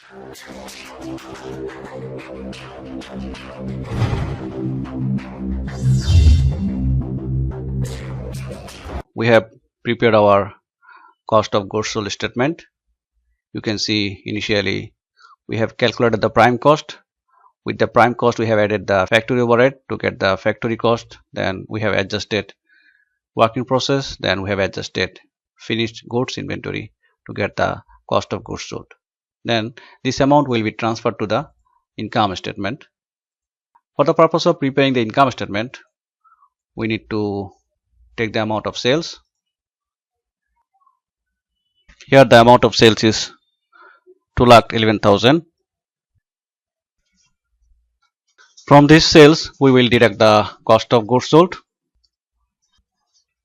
We have prepared our cost of goods sold statement. You can see initially we have calculated the prime cost. With the prime cost, we have added the factory overhead to get the factory cost. Then we have adjusted work in process. Then we have adjusted finished goods inventory to get the cost of goods sold. Then this amount will be transferred to the income statement. For the purpose of preparing the income statement, we need to take the amount of sales. Here the amount of sales is 2,11,000. From this sales, we will deduct the cost of goods sold.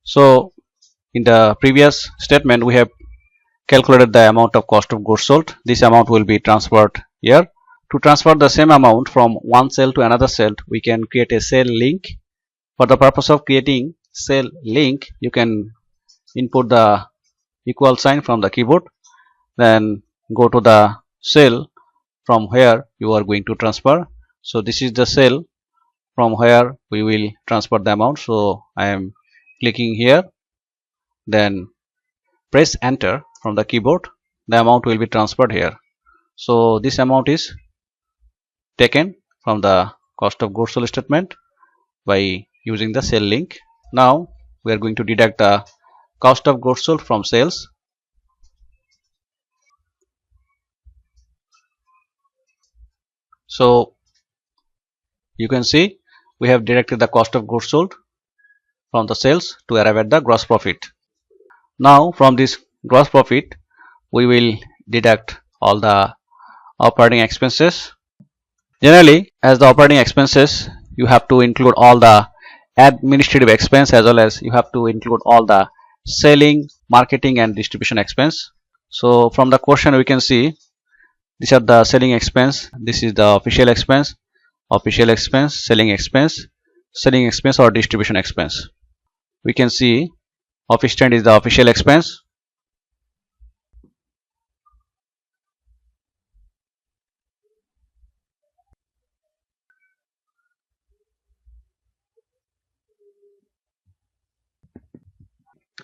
So in the previous statement, we have calculated the amount of cost of goods sold. This amount will be transferred here. To transfer the same amount from one cell to another cell, we can create a cell link. For the purpose of creating cell link, you can input the equal sign from the keyboard, then go to the cell from where you are going to transfer. So this is the cell from where we will transfer the amount. So I am clicking here, then press enter from the keyboard. The amount will be transferred here. So this amount is taken from the cost of goods sold statement by using the cell link. Now we are going to deduct the cost of goods sold from sales. So you can see we have deducted the cost of goods sold from the sales to arrive at the gross profit. Now from this gross profit, we will deduct all the operating expenses. Generally, as the operating expenses, you have to include all the administrative expense as well as you have to include all the selling, marketing and distribution expense. So from the question we can see these are the selling expense, this is the official expense, selling expense or distribution expense. We can see office stand is the official expense.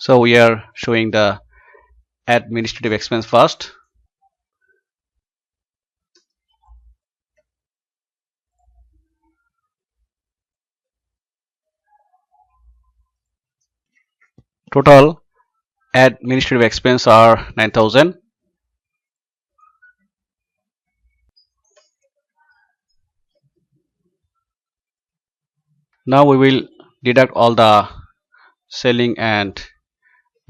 So we are showing the administrative expense first. Total administrative expense are 9,000. Now we will deduct all the selling and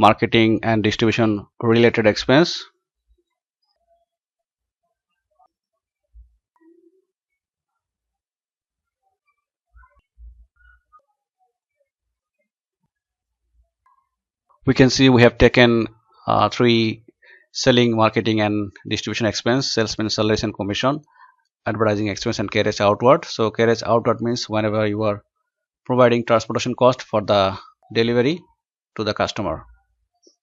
marketing and distribution related expense. We can see we have taken three selling, marketing and distribution expense: salesman salaries and commission, advertising expense and carriage outward. So carriage outward means whenever you are providing transportation cost for the delivery to the customer.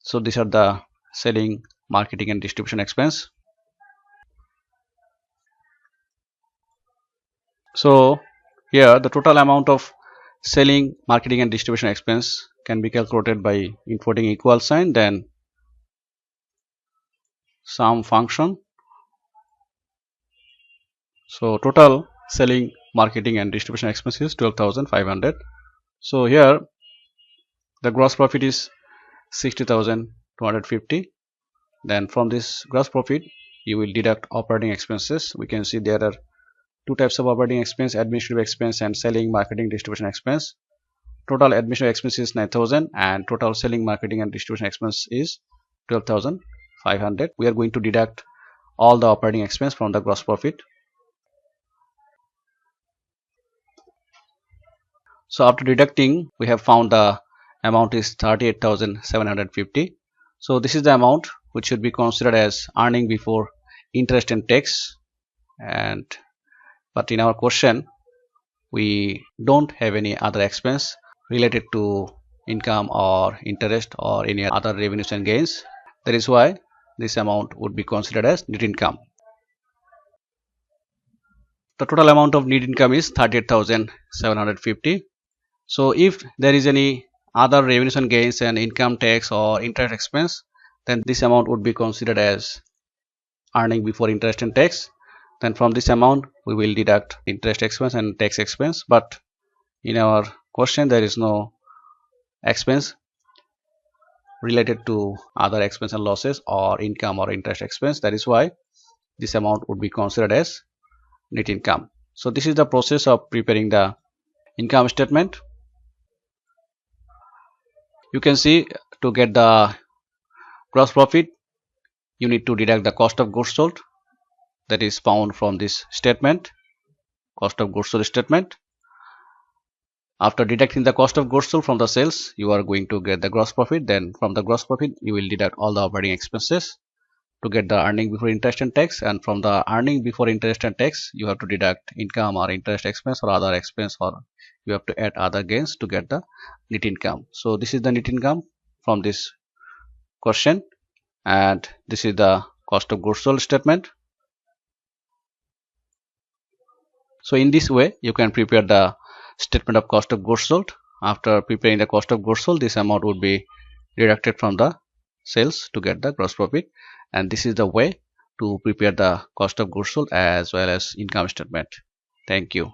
So these are the selling, marketing and distribution expense. So here the total amount of selling, marketing and distribution expense can be calculated by inputting equal sign, then sum function. So total selling, marketing and distribution expense is 12,500. So here the gross profit is 60,250. Then from this gross profit you will deduct operating expenses. We can see there are two types of operating expense: administrative expense and selling, marketing, distribution expense. Total administrative expense is 9,000 and total selling, marketing and distribution expense is 12,500. We are going to deduct all the operating expense from the gross profit. So after deducting, we have found the amount is 38,750. So this is the amount which should be considered as earning before interest and tax. But in our question we don't have any other expense related to income or interest or any other revenues and gains. That is why this amount would be considered as net income. The total amount of net income is 38,750. So if there is any other revenues and gains and income tax or interest expense, then this amount would be considered as earning before interest and tax. Then from this amount we will deduct interest expense and tax expense, but in our question there is no expense related to other expense and losses or income or interest expense. That is why this amount would be considered as net income. So this is the process of preparing the income statement. You can see, to get the gross profit you need to deduct the cost of goods sold, that is found from this statement, cost of goods sold statement. After deducting the cost of goods sold from the sales, you are going to get the gross profit. Then from the gross profit you will deduct all the operating expenses to get the earning before interest and tax, and from the earning before interest and tax you have to deduct income or interest expense or other expense, or you have to add other gains to get the net income. So this is the net income from this question, and this is the cost of goods sold statement. So in this way you can prepare the statement of cost of goods sold. After preparing the cost of goods sold, this amount would be deducted from the sales to get the gross profit, and this is the way to prepare the cost of goods sold as well as income statement. Thank you.